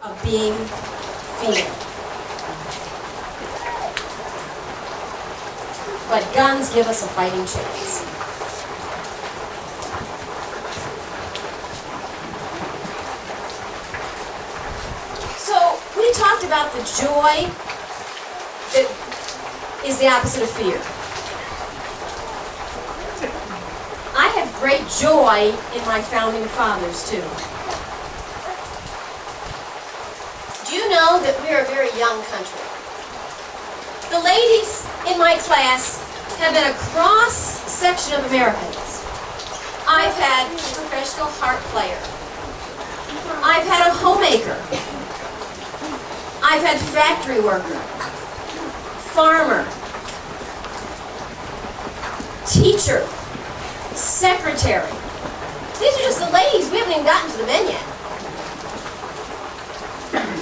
of being female. But guns give us a fighting chance. So we talked about the joy that is the opposite of fear. I have great joy in my founding fathers too. Do you know that we're a very young country? The ladies in my class have been a cross-section of Americans. I've had a professional harp player. I've had a homemaker. I've had factory worker, farmer, teacher, secretary. These are just the ladies. We haven't even gotten to the men yet.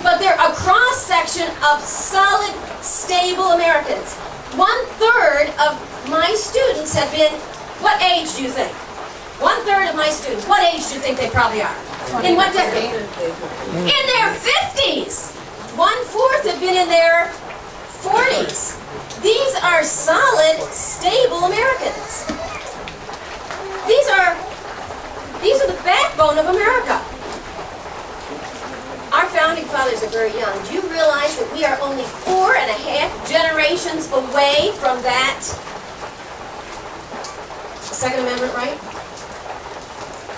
But they're a cross-section of solid, stable Americans. 1/3 of my students have been, what age do you think? 1/3 of my students, what age do you think they probably are? In what decade? In their 50s. 1/4 have been in their 40s. These are solid, stable Americans. These are the backbone of America. Our founding fathers are very young. Do you realize that we are only 4.5 generations away from that Second Amendment right?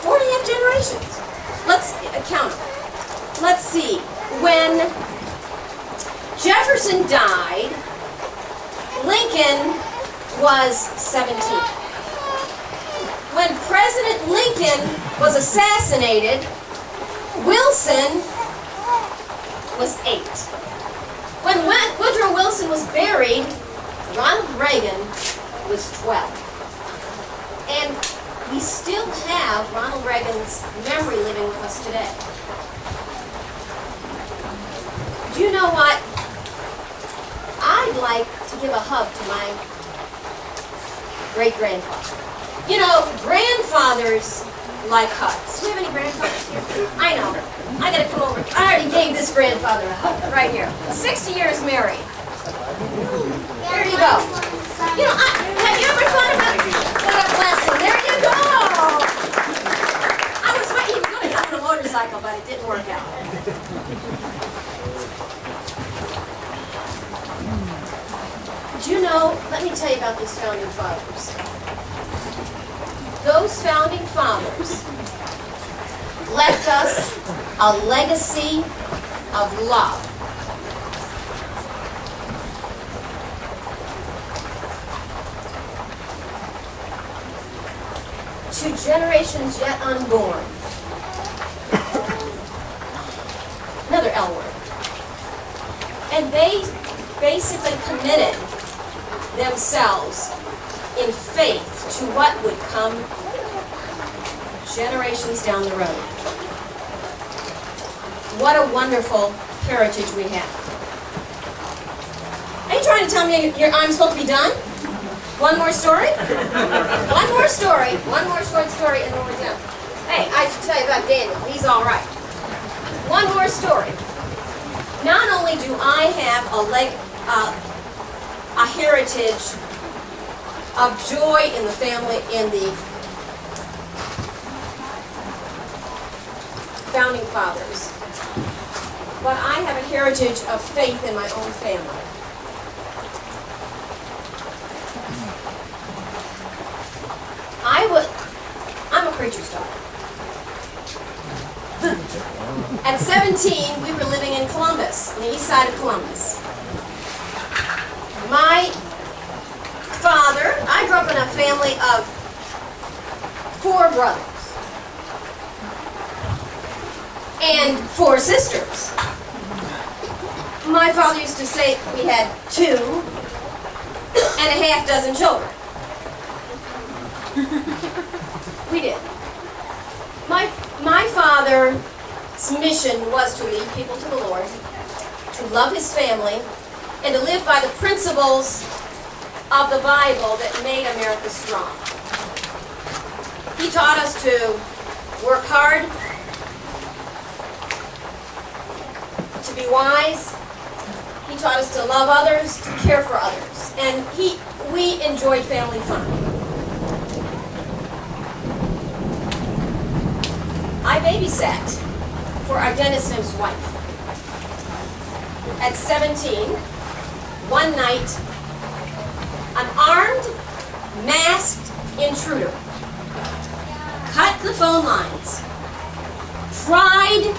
4.5 generations. Let's count them. Let's see. When Jefferson died, Lincoln was 17. When President Lincoln was assassinated, Wilson was 8. When Woodrow Wilson was buried, Ronald Reagan was 12. And we still have Ronald Reagan's memory living with us today. Do you know what? I'd like to give a hug to my great-grandfather. You know, grandfathers like hugs. Do we have any grandfathers here? I know. I gotta come over. I already gave this grandfather a hug right here. 60 years married. There you go. You know, have you ever thought about what a blessing? There you go. I was waiting. He was going to get on a motorcycle, but it didn't work out. Do you know? Let me tell you about these founding fathers. Those founding fathers left us a legacy of love. To generations yet unborn. Another L word. And they basically committed themselves in faith to what would come generations down the road. What a wonderful heritage we have. Are you trying to tell me I'm supposed to be done? One more story? One more story. One more short story and then we're done. Hey, I should tell you about Daniel. He's all right. One more story. Not only do I have a heritage of joy in the family, in the founding fathers, but I have a heritage of faith in my own family. I'm a preacher's daughter. At 17, we were living in Columbus, on the east side of Columbus. My father, I grew up in a family of 4 brothers and 4 sisters. My father used to say we had 2.5 dozen children. We did. My father's mission was to lead people to the Lord, to love his family, and to live by the principles of the Bible that made America strong. He taught us to work hard, wise. He taught us to love others, to care for others. And we enjoyed family fun. I babysat for our dentist and his wife. At 17, one night, an armed, masked intruder cut the phone lines, pried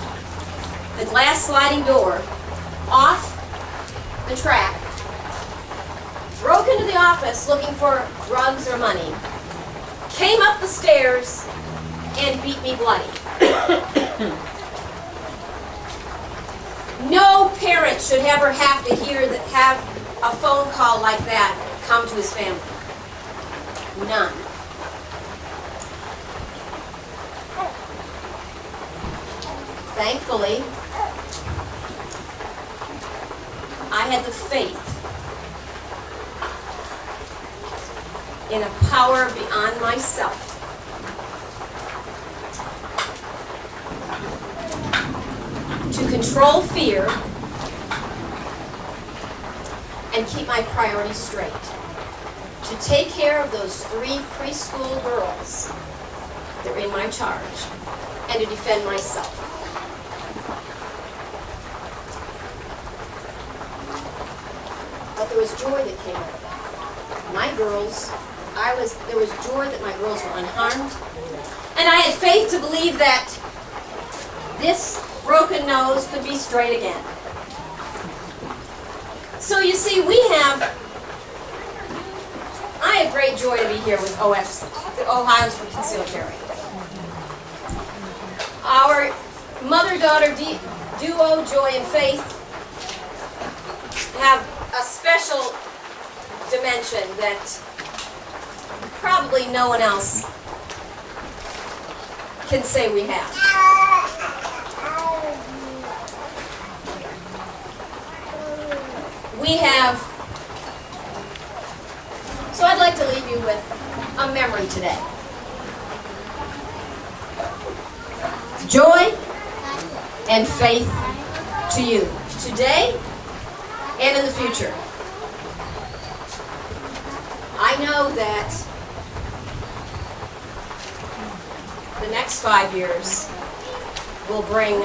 the glass sliding door off the track, broke into the office looking for drugs or money, came up the stairs, and beat me bloody. No parent should ever have to have a phone call like that come to his family. None. Thankfully, I had the faith in a power beyond myself to control fear and keep my priorities straight. To take care of those 3 preschool girls that are in my charge and to defend myself. But there was joy that came out of that. My girls, there was joy that my girls were unharmed. And I had faith to believe that this broken nose could be straight again. So you see, I have great joy to be here with OFs, the Ohioans for Concealed Carry. Our mother-daughter duo, Joy and Faith, have a special dimension that probably no one else can say we have. So I'd like to leave you with a memory today. Joy and faith to you, today and in the future. I know that the next 5 years will bring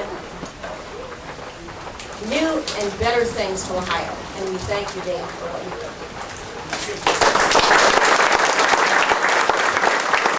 new and better things to Ohio. And we thank you, Dave, for what you've done.